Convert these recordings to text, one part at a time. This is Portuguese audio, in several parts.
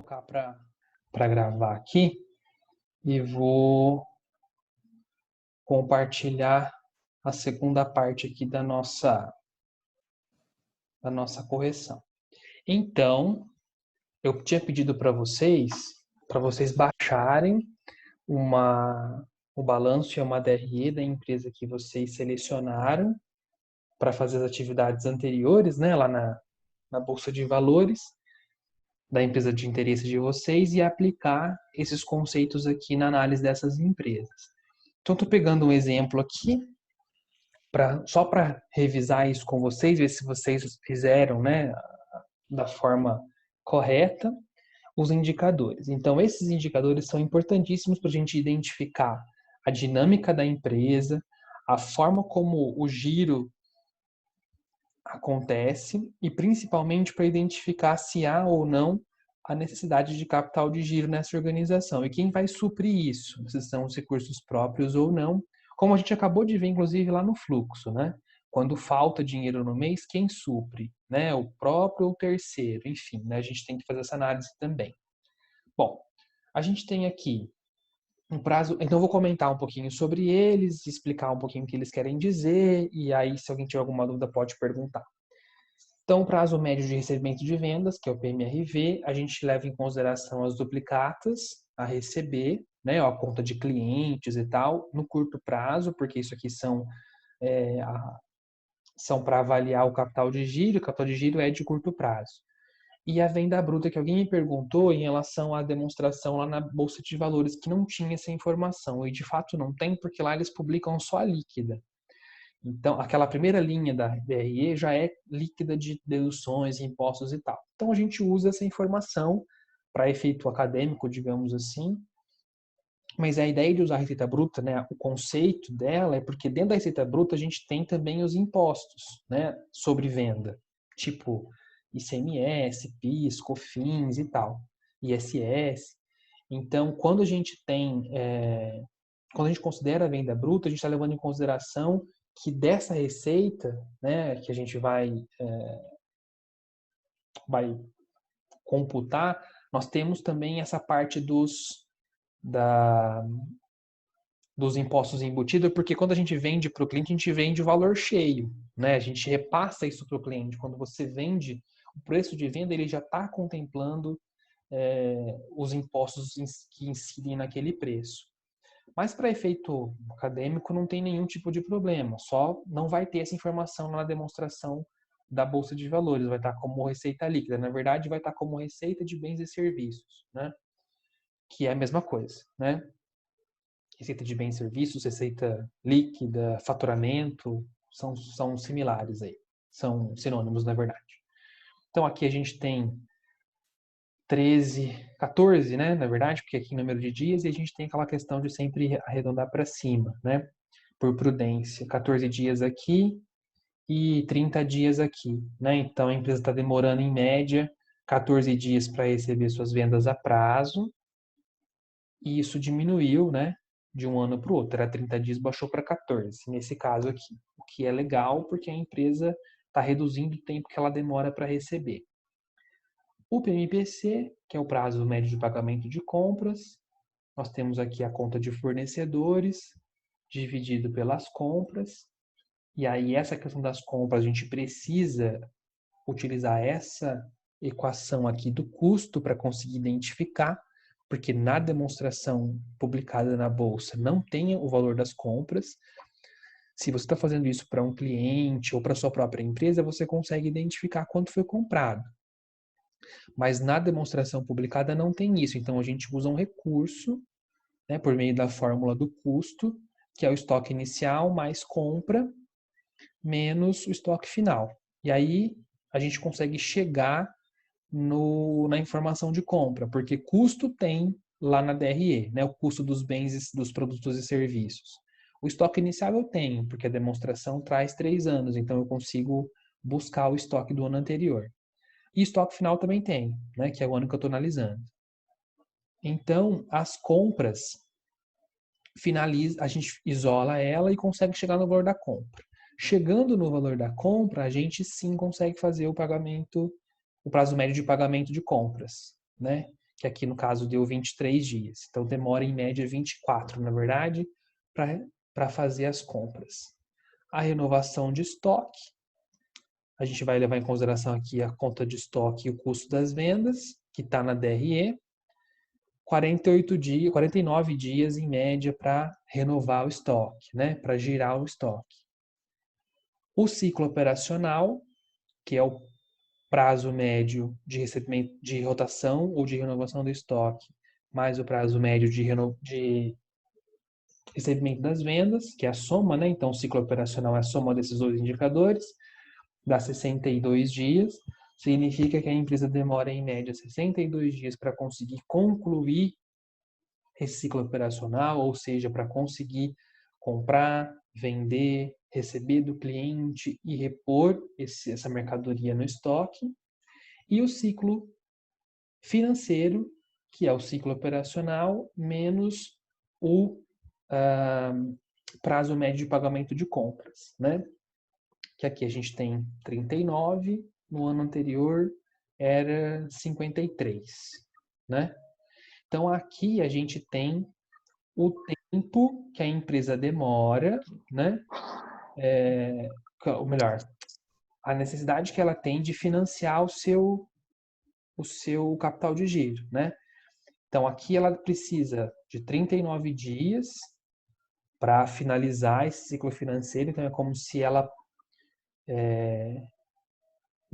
Colocar para gravar aqui e vou compartilhar a segunda parte aqui da nossa correção. Então, eu tinha pedido para vocês baixarem o balanço e uma DRE da empresa que vocês selecionaram para fazer as atividades anteriores, né, lá na Bolsa de Valores da empresa de interesse de vocês e aplicar esses conceitos aqui na análise dessas empresas. Então, estou pegando um exemplo aqui, só para revisar isso com vocês, ver se vocês fizeram, né, da forma correta, os indicadores. Então, esses indicadores são importantíssimos para a gente identificar a dinâmica da empresa, a forma como o giro acontece e principalmente para identificar se há ou não a necessidade de capital de giro nessa organização. E quem vai suprir isso? Se são os recursos próprios ou não, como a gente acabou de ver, inclusive, lá no fluxo, né? Quando falta dinheiro no mês, quem supre? Né? O próprio ou o terceiro? Enfim, né? A gente tem que fazer essa análise também. Bom, a gente tem aqui um prazo, então eu vou comentar um pouquinho sobre eles, explicar um pouquinho o que eles querem dizer, e aí se alguém tiver alguma dúvida pode perguntar. Então, o prazo médio de recebimento de vendas, que é o PMRV, a gente leva em consideração as duplicatas a receber, né, a conta de clientes e tal, no curto prazo, porque isso aqui são para avaliar o capital de giro é de curto prazo. E a venda bruta, que alguém me perguntou em relação à demonstração lá na Bolsa de Valores, que não tinha essa informação, e de fato não tem, porque lá eles publicam só a líquida. Então, aquela primeira linha da DRE já é líquida de deduções, impostos e tal. Então, a gente usa essa informação para efeito acadêmico, digamos assim, mas a ideia de usar a receita bruta, né, o conceito dela é porque dentro da receita bruta a gente tem também os impostos, né, sobre venda, tipo ICMS, PIS, COFINS e tal, ISS. Então, quando a gente considera a venda bruta, a gente está levando em consideração que dessa receita, né, que a gente vai computar, nós temos também essa parte dos impostos embutidos, porque quando a gente vende para o cliente, a gente vende o valor cheio, né? A gente repassa isso para o cliente. Quando você vende, o preço de venda ele já está contemplando os impostos que incidem naquele preço. Mas para efeito acadêmico não tem nenhum tipo de problema, só não vai ter essa informação na demonstração da Bolsa de Valores, vai estar como receita líquida. Na verdade, vai estar como receita de bens e serviços, né? Que é a mesma coisa, né? Receita de bens e serviços, receita líquida, faturamento, são similares aí, são sinônimos, na verdade. Então aqui a gente tem 13, 14, né, na verdade, porque aqui é número de dias, e a gente tem aquela questão de sempre arredondar para cima, né, por prudência. 14 dias aqui e 30 dias aqui, né, então a empresa está demorando em média 14 dias para receber suas vendas a prazo, e isso diminuiu, né, de um ano para o outro, era 30 dias, baixou para 14, nesse caso aqui, o que é legal porque a empresa está reduzindo o tempo que ela demora para receber. O PMPC, que é o prazo médio de pagamento de compras, nós temos aqui a conta de fornecedores, dividido pelas compras, e aí essa questão das compras, a gente precisa utilizar essa equação aqui do custo para conseguir identificar, porque na demonstração publicada na Bolsa não tem o valor das compras. Se você está fazendo isso para um cliente ou para sua própria empresa, você consegue identificar quanto foi comprado. Mas na demonstração publicada não tem isso. Então, a gente usa um recurso, né, por meio da fórmula do custo, que é o estoque inicial mais compra, menos o estoque final. E aí, a gente consegue chegar na informação de compra, porque custo tem lá na DRE, né, o custo dos bens, dos produtos e serviços. O estoque inicial eu tenho, porque a demonstração traz 3 anos, então eu consigo buscar o estoque do ano anterior. E estoque final também tem, né, que é o ano que eu estou analisando. Então, as compras, a gente isola ela e consegue chegar no valor da compra. Chegando no valor da compra, a gente sim consegue fazer o pagamento, o prazo médio de pagamento de compras, né? que aqui no caso deu 23 dias. Então demora em média 24, na verdade, para fazer as compras. A renovação de estoque, a gente vai levar em consideração aqui a conta de estoque e o custo das vendas, que está na DRE. 49 dias em média para renovar o estoque, né? Para girar o estoque. O ciclo operacional, que é o prazo médio de recebimento, de rotação ou de renovação do estoque, mais o prazo médio de recebimento das vendas, que é a soma, né? Então, o ciclo operacional é a soma desses dois indicadores, dá 62 dias. Significa que a empresa demora, em média, 62 dias para conseguir concluir esse ciclo operacional, ou seja, para conseguir comprar, vender, receber do cliente e repor essa mercadoria no estoque. E o ciclo financeiro, que é o ciclo operacional, menos o prazo médio de pagamento de compras, né? Que aqui a gente tem 39, no ano anterior era 53, né? Então aqui a gente tem o tempo que a empresa demora, né? Ou melhor, a necessidade que ela tem de financiar o seu capital de giro, né? Então aqui ela precisa de 39 dias para finalizar esse ciclo financeiro, então é como se ela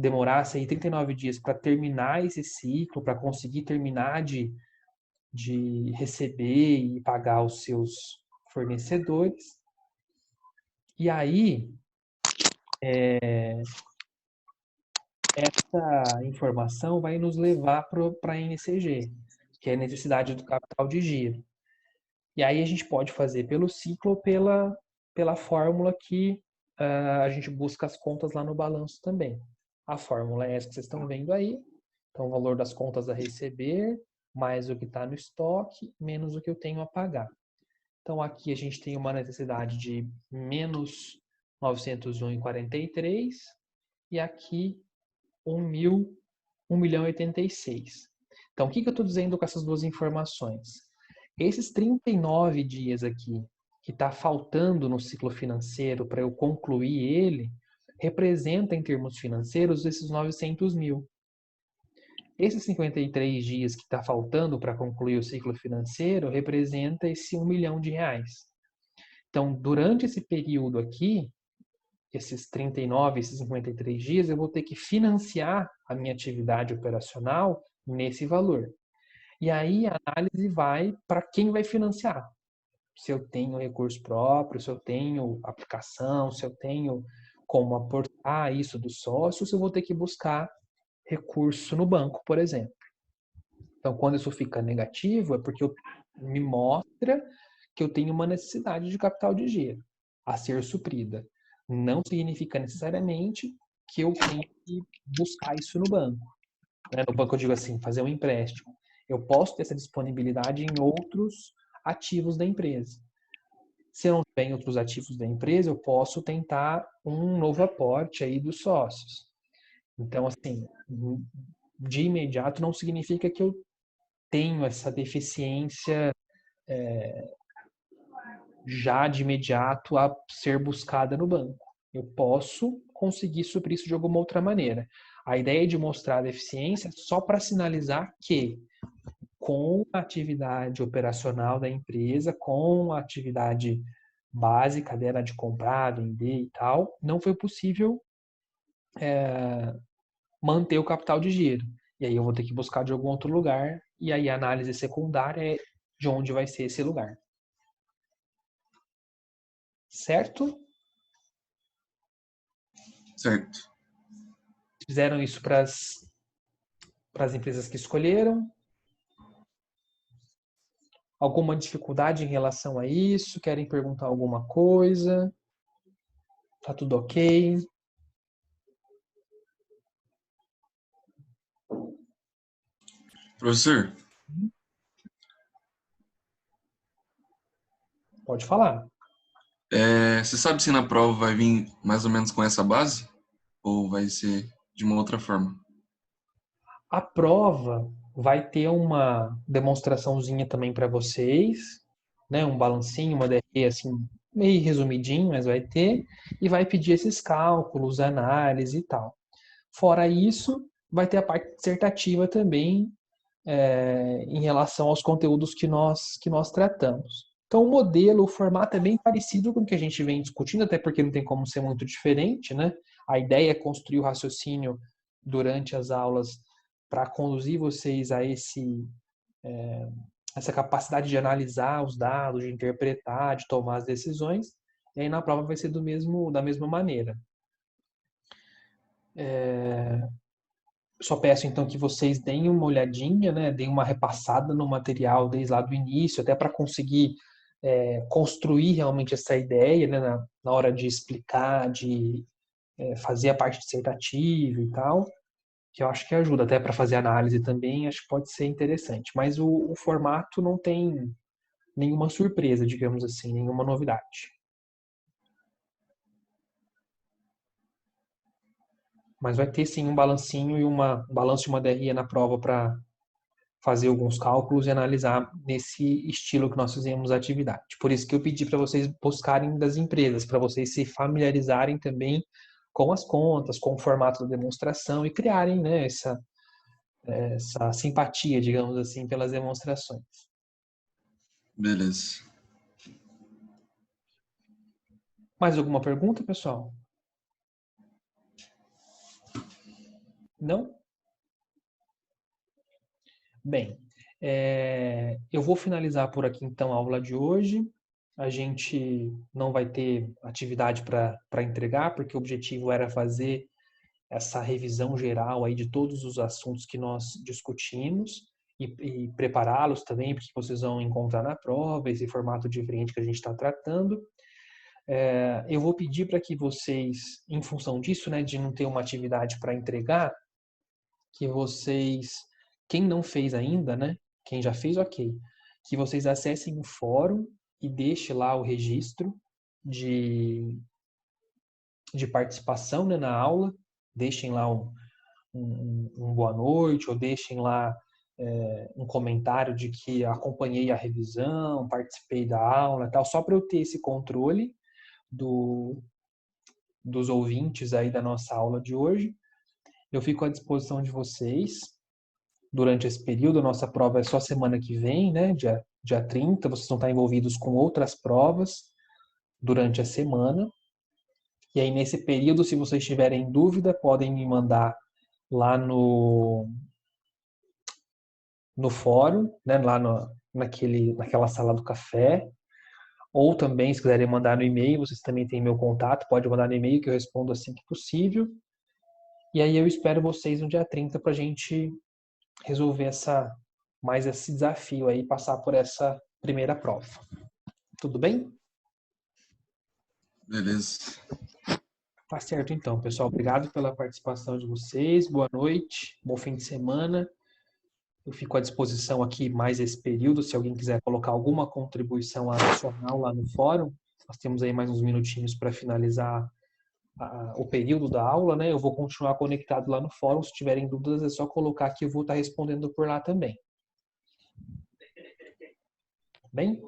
demorasse aí 39 dias para terminar esse ciclo, para conseguir terminar de receber e pagar os seus fornecedores. E aí, essa informação vai nos levar para a NCG, que é a necessidade do capital de giro. E aí a gente pode fazer pelo ciclo ou pela fórmula que a gente busca as contas lá no balanço também. A fórmula é essa que vocês estão vendo aí. Então, o valor das contas a receber, mais o que está no estoque, menos o que eu tenho a pagar. Então, aqui a gente tem uma necessidade de menos 901,43 e aqui 1.086. Então, o que eu estou dizendo com essas duas informações? Esses 39 dias aqui, que está faltando no ciclo financeiro para eu concluir ele, representa, em termos financeiros, esses 900 mil. Esses 53 dias que está faltando para concluir o ciclo financeiro representa esse 1 milhão de reais. Então, durante esse período aqui, esses 39, esses 53 dias, eu vou ter que financiar a minha atividade operacional nesse valor. E aí a análise vai para quem vai financiar. Se eu tenho recurso próprio, se eu tenho aplicação, se eu tenho como aportar isso dos sócios, eu vou ter que buscar recurso no banco, por exemplo. Então, quando isso fica negativo, é porque me mostra que eu tenho uma necessidade de capital de giro a ser suprida. Não significa necessariamente que eu tenho que buscar isso no banco. No banco eu digo assim, fazer um empréstimo. Eu posso ter essa disponibilidade em outros ativos da empresa. Se eu não tiver em outros ativos da empresa, eu posso tentar um novo aporte aí dos sócios. Então, assim, de imediato não significa que eu tenho essa deficiência já de imediato a ser buscada no banco. Eu posso conseguir suprir isso de alguma outra maneira. A ideia de mostrar a deficiência é só para sinalizar que, com a atividade operacional da empresa, com a atividade básica dela de comprar, vender e tal, não foi possível manter o capital de giro. E aí eu vou ter que buscar de algum outro lugar, e aí a análise secundária é de onde vai ser esse lugar. Certo? Certo. Fizeram isso para as empresas que escolheram. Alguma dificuldade em relação a isso? Querem perguntar alguma coisa? Tá tudo ok? Professor, Pode falar. você sabe se na prova vai vir mais ou menos com essa base? Ou vai ser de uma outra forma? A prova, Vai ter uma demonstraçãozinha também para vocês, né? Um balancinho, uma DRE assim, meio resumidinho, mas vai ter. E vai pedir esses cálculos, análise e tal. Fora isso, vai ter a parte dissertativa também, em relação aos conteúdos que nós tratamos. Então, o modelo, o formato é bem parecido com o que a gente vem discutindo, até porque não tem como ser muito diferente, né? A ideia é construir o raciocínio durante as aulas para conduzir vocês a essa capacidade de analisar os dados, de interpretar, de tomar as decisões. E aí na prova vai ser da mesma maneira. Só peço então que vocês deem uma olhadinha, né, deem uma repassada no material desde lá do início, até para conseguir construir realmente essa ideia, né, na hora de explicar, de fazer a parte dissertativa e tal, que eu acho que ajuda até para fazer análise também, acho que pode ser interessante. Mas o formato não tem nenhuma surpresa, digamos assim, nenhuma novidade. Mas vai ter sim um balancinho e um balanço e uma DRE na prova para fazer alguns cálculos e analisar nesse estilo que nós fizemos a atividade. Por isso que eu pedi para vocês buscarem das empresas, para vocês se familiarizarem também com as contas, com o formato da demonstração e criarem, né, essa simpatia, digamos assim, pelas demonstrações. Beleza. Mais alguma pergunta, pessoal? Não? Bem, eu vou finalizar por aqui então a aula de hoje. A gente não vai ter atividade para entregar, porque o objetivo era fazer essa revisão geral aí de todos os assuntos que nós discutimos e prepará-los também, porque vocês vão encontrar na prova, esse formato diferente que a gente está tratando. Eu vou pedir para que vocês, em função disso, né, de não ter uma atividade para entregar, que vocês, quem não fez ainda, né, quem já fez, ok, que vocês acessem o fórum e deixe lá o registro de participação, né, na aula, deixem lá um boa noite, ou deixem lá um comentário de que acompanhei a revisão, participei da aula e tal, só para eu ter esse controle dos ouvintes aí da nossa aula de hoje. Eu fico à disposição de vocês durante esse período. A nossa prova é só semana que vem, né? Dia 30, vocês vão estar envolvidos com outras provas durante a semana. E aí, nesse período, se vocês tiverem dúvida, podem me mandar lá no fórum, né? Lá naquela sala do café. Ou também, se quiserem mandar no e-mail, vocês também têm meu contato, pode mandar no e-mail que eu respondo assim que possível. E aí eu espero vocês no dia 30 para a gente resolver mais esse desafio aí, passar por essa primeira prova. Tudo bem? Beleza. Tá certo então, pessoal. Obrigado pela participação de vocês. Boa noite, bom fim de semana. Eu fico à disposição aqui mais esse período, se alguém quiser colocar alguma contribuição adicional lá no fórum. Nós temos aí mais uns minutinhos para finalizar o período da aula, né? Eu vou continuar conectado lá no fórum. Se tiverem dúvidas, é só colocar que eu vou estar respondendo por lá também. Bem?